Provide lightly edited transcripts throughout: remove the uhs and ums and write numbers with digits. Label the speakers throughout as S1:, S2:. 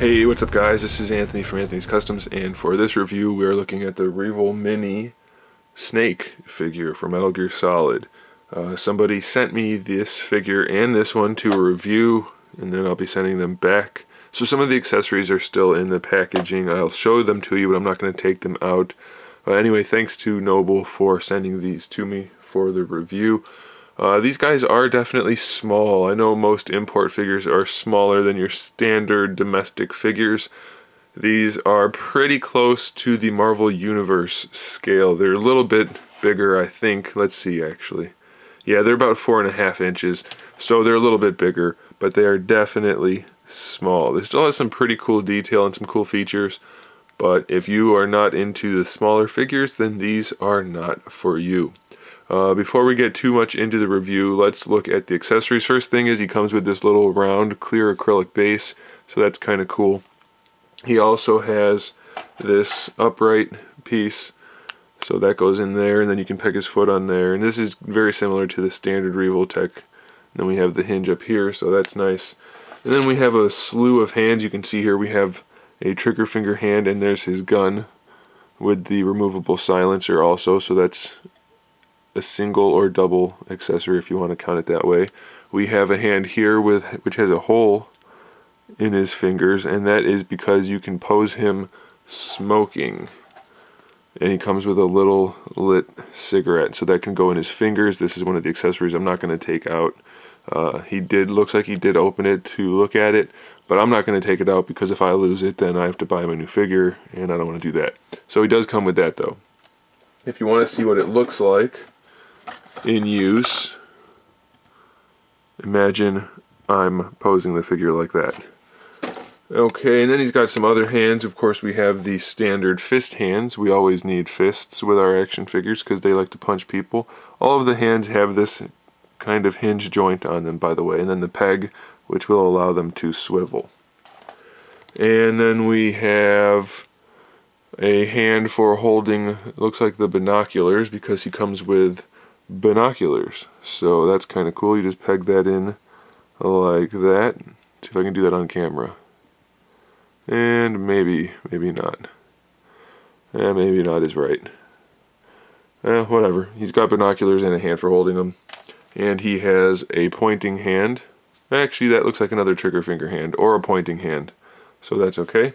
S1: Hey, what's up guys? This is Anthony from Anthony's Customs, and for this review we are looking at the Revolmini snake figure from Metal Gear Solid. Somebody sent me this figure and this one to a review, and then I'll be sending them back. So some of the accessories are still in the packaging. I'll show them to you, but I'm not going to take them out. Anyway, thanks to Noble for sending these to me for the review. These guys are definitely small. I know most import figures are smaller than your standard domestic figures. These are pretty close to the Marvel Universe scale. They're a little bit bigger, I think. Let's see, actually. Yeah, they're about 4.5 inches, so they're a little bit bigger, but they are definitely small. They still have some pretty cool detail and some cool features, but if you are not into the smaller figures, then these are not for you. Before we get too much into the review, let's look at the accessories. First thing is he comes with this little round clear acrylic base, so that's kind of cool. He also has this upright piece, so that goes in there, and then you can peg his foot on there. And this is very similar to the standard Revoltech. Then we have the hinge up here, so that's nice. And then we have a slew of hands. You can see here we have a trigger finger hand, and there's his gun with the removable silencer also, so that's a single or double accessory if you want to count it that way. We have a hand here which has a hole in his fingers, and that is because you can pose him smoking. And he comes with a little lit cigarette, so that can go in his fingers. This is one of the accessories I'm not going to take out. Looks like he did open it to look at it, but I'm not going to take it out because if I lose it, then I have to buy him a new figure, and I don't want to do that. So he does come with that though. If you want to see what it looks like in use, imagine I'm posing the figure like that. Okay, and then he's got some other hands. Of course, we have the standard fist hands. We always need fists with our action figures because they like to punch people. All of the hands have this kind of hinge joint on them, by the way, and then the peg, which will allow them to swivel. And then we have a hand for holding, it looks like the binoculars, because he comes with binoculars. So that's kind of cool. You just peg that in like that. See if I can do that on camera. And maybe not. Maybe not is right. Whatever. He's got binoculars and a hand for holding them. And he has a pointing hand. Actually, that looks like another trigger finger hand or a pointing hand. So that's okay.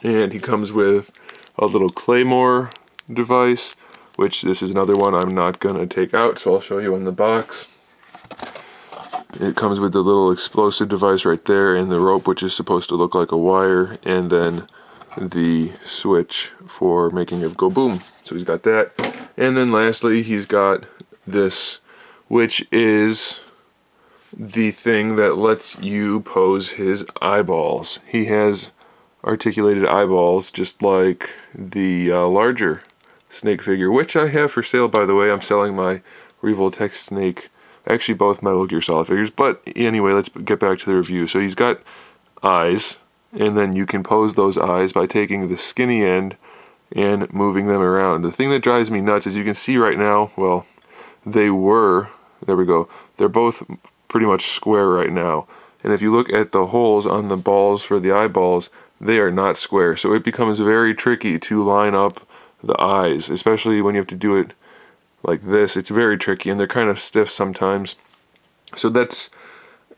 S1: And he comes with a little claymore device, which this is another one I'm not going to take out, so I'll show you in the box. It comes with the little explosive device right there and the rope, which is supposed to look like a wire, and then the switch for making it go boom. So he's got that. And then lastly, he's got this, which is the thing that lets you pose his eyeballs. He has articulated eyeballs just like the larger snake figure, which I have for sale, by the way. I'm selling my Revoltech snake, actually both Metal Gear Solid figures, but anyway, let's get back to the review. So he's got eyes, and then you can pose those eyes by taking the skinny end and moving them around. The thing that drives me nuts is you can see right now, well, there we go, they're both pretty much square right now, and if you look at the holes on the balls for the eyeballs, they are not square, so it becomes very tricky to line up the eyes, especially when you have to do it like this. It's very tricky, and they're kind of stiff sometimes, so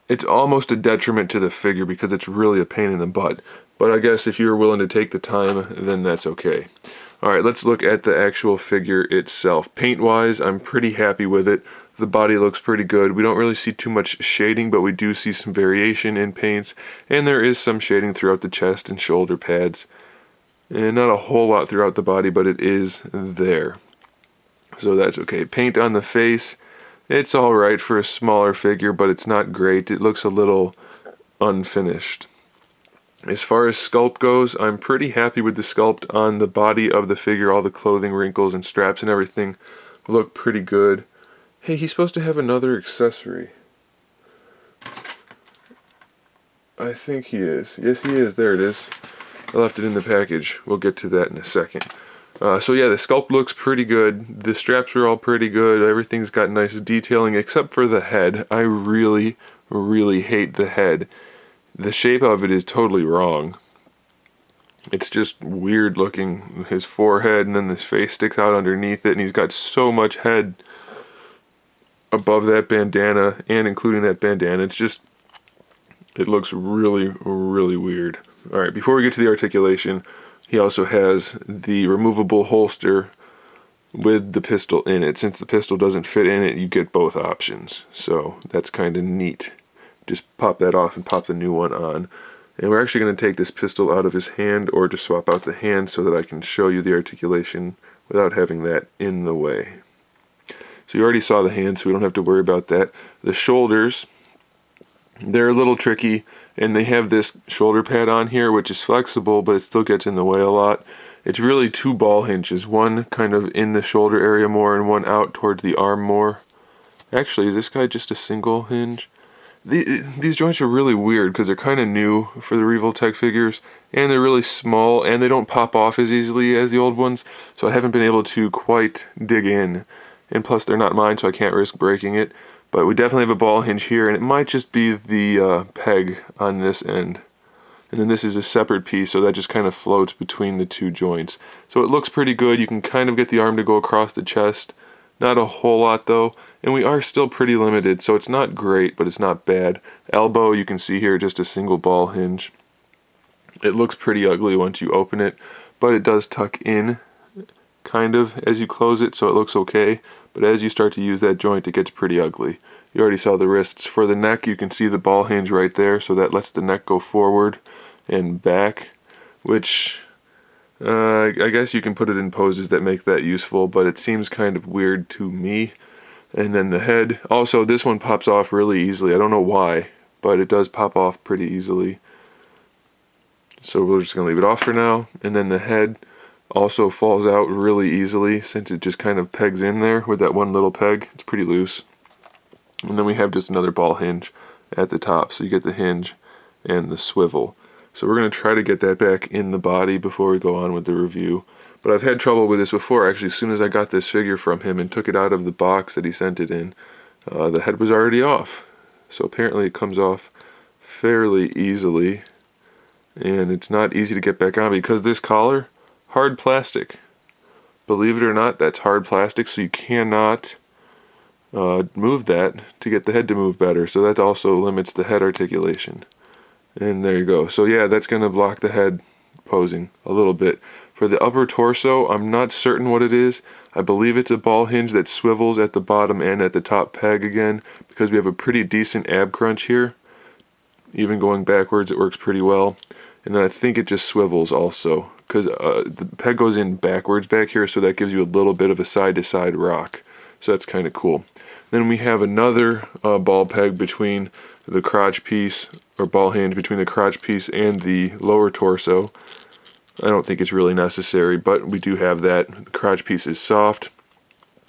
S1: it's almost a detriment to the figure because it's really a pain in the butt. But I guess if you're willing to take the time, then that's okay. Alright, let's look at the actual figure itself. Paint wise, I'm pretty happy with it. The body looks pretty good. We don't really see too much shading, but we do see some variation in paints, and there is some shading throughout the chest and shoulder pads. And not a whole lot throughout the body, but it is there. So that's okay. Paint on the face, it's alright for a smaller figure, but it's not great. It looks a little unfinished. As far as sculpt goes, I'm pretty happy with the sculpt on the body of the figure. All the clothing wrinkles and straps and everything look pretty good. Hey, he's supposed to have another accessory. I think he is. Yes, he is. There it is. I left it in the package. We'll get to that in a second. So yeah, the sculpt looks pretty good. The straps are all pretty good. Everything's got nice detailing except for the head. I really hate the head. the shape of it is totally wrong. It's just weird looking. His forehead and then his face sticks out underneath it, and he's got so much head above that bandana and including that bandana. It's just, it looks really, really weird. All right, before we get to the articulation, he also has the removable holster with the pistol in it. Since the pistol doesn't fit in it, you get both options. So that's kind of neat. Just pop that off and pop the new one on. And we're actually going to take this pistol out of his hand, or just swap out the hand so that I can show you the articulation without having that in the way. So you already saw the hand, so we don't have to worry about that. The shoulders, they're a little tricky, and they have this shoulder pad on here, which is flexible, but it still gets in the way a lot. It's really two ball hinges, one kind of in the shoulder area more and one out towards the arm more. Actually, is this guy just a single hinge? These joints are really weird because they're kind of new for the Revoltech figures, and they're really small, and they don't pop off as easily as the old ones, so I haven't been able to quite dig in. And plus they're not mine, so I can't risk breaking it. But we definitely have a ball hinge here, and it might just be the peg on this end. And then this is a separate piece, so that just kind of floats between the two joints. So it looks pretty good. You can kind of get the arm to go across the chest. Not a whole lot though, and we are still pretty limited, so it's not great, but it's not bad. Elbow, you can see here, just a single ball hinge. It looks pretty ugly once you open it, but it does tuck in kind of as you close it, so it looks okay. But as you start to use that joint, it gets pretty ugly. You already saw the wrists. For the neck, you can see the ball hinge right there, so that lets the neck go forward and back, which I guess you can put it in poses that make that useful, but it seems kind of weird to me. And then the head, also this one pops off really easily. I don't know why, but it does pop off pretty easily. So we're just going to leave it off for now. And then the head also falls out really easily since it just kind of pegs in there with that one little peg. It's pretty loose. And then we have just another ball hinge at the top, so you get the hinge and the swivel. So we're going to try to get that back in the body before we go on with the review. But I've had trouble with this before, actually. As soon as I got this figure from him and took it out of the box that he sent it in, the head was already off. So apparently it comes off fairly easily, and it's not easy to get back on because this collar, hard plastic. Believe it or not, that's hard plastic, so you cannot move that to get the head to move better. So that also limits the head articulation. And there you go. So yeah, that's going to block the head posing a little bit. For the upper torso, I'm not certain what it is. I believe it's a ball hinge that swivels at the bottom and at the top peg again, because we have a pretty decent ab crunch here. Even going backwards, it works pretty well. And then I think it just swivels also, because the peg goes in backwards back here, so that gives you a little bit of a side-to-side rock. So that's kind of cool. Then we have another ball peg between the crotch piece, or ball hinge between the crotch piece and the lower torso. I don't think it's really necessary, but we do have that. The crotch piece is soft.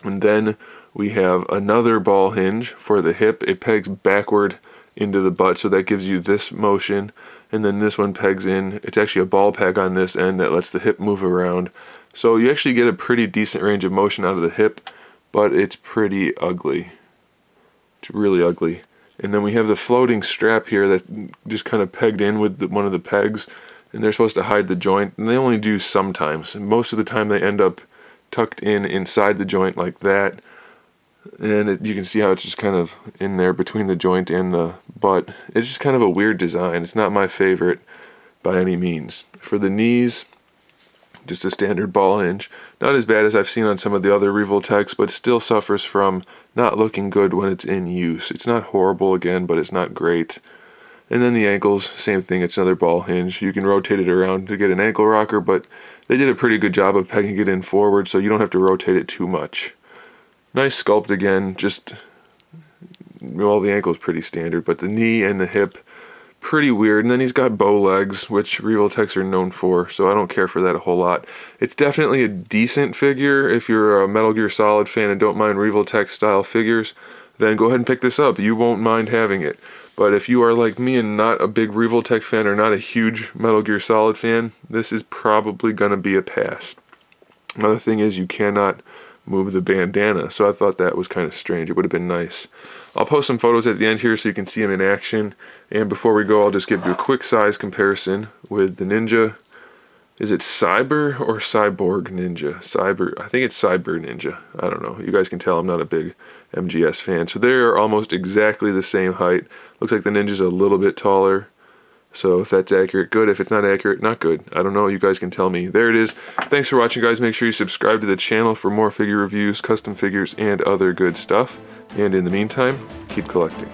S1: And then we have another ball hinge for the hip. It pegs backward into the butt, so that gives you this motion. And then this one pegs in. It's actually a ball peg on this end that lets the hip move around. So you actually get a pretty decent range of motion out of the hip, but it's pretty ugly. It's really ugly. And then we have the floating strap here that just kind of pegged in with one of the pegs, and they're supposed to hide the joint, and they only do sometimes. And most of the time they end up tucked in inside the joint like that, and you can see how it's just kind of in there between the joint and the butt. It's just kind of a weird design. It's not my favorite by any means. For the knees, just a standard ball hinge. Not as bad as I've seen on some of the other Revoltechs, but still suffers from not looking good when it's in use. It's not horrible again, but it's not great. And then the ankles, same thing, it's another ball hinge. You can rotate it around to get an ankle rocker, but they did a pretty good job of pegging it in forward, so you don't have to rotate it too much. Nice sculpt again, just, well, the ankle's pretty standard, but the knee and the hip, pretty weird. And then he's got bow legs, which Revoltechs are known for, so I don't care for that a whole lot. It's definitely a decent figure. If you're a Metal Gear Solid fan and don't mind Revoltech style figures, then go ahead and pick this up. You won't mind having it. But if you are like me and not a big Revoltech fan or not a huge Metal Gear Solid fan, this is probably going to be a pass. Another thing is you cannot move the bandana. So I thought that was kind of strange. It would have been nice. I'll post some photos at the end here so you can see them in action. And before we go, I'll just give you a quick size comparison with the Ninja. Is it Cyber or Cyborg Ninja? Cyber, I think it's Cyber Ninja. I don't know. You guys can tell I'm not a big MGS fan. So they're almost exactly the same height. Looks like the Ninja's a little bit taller. So if that's accurate, good. If it's not accurate, not good. I don't know. You guys can tell me. There it is. Thanks for watching, guys. Make sure you subscribe to the channel for more figure reviews, custom figures, and other good stuff. And in the meantime, keep collecting.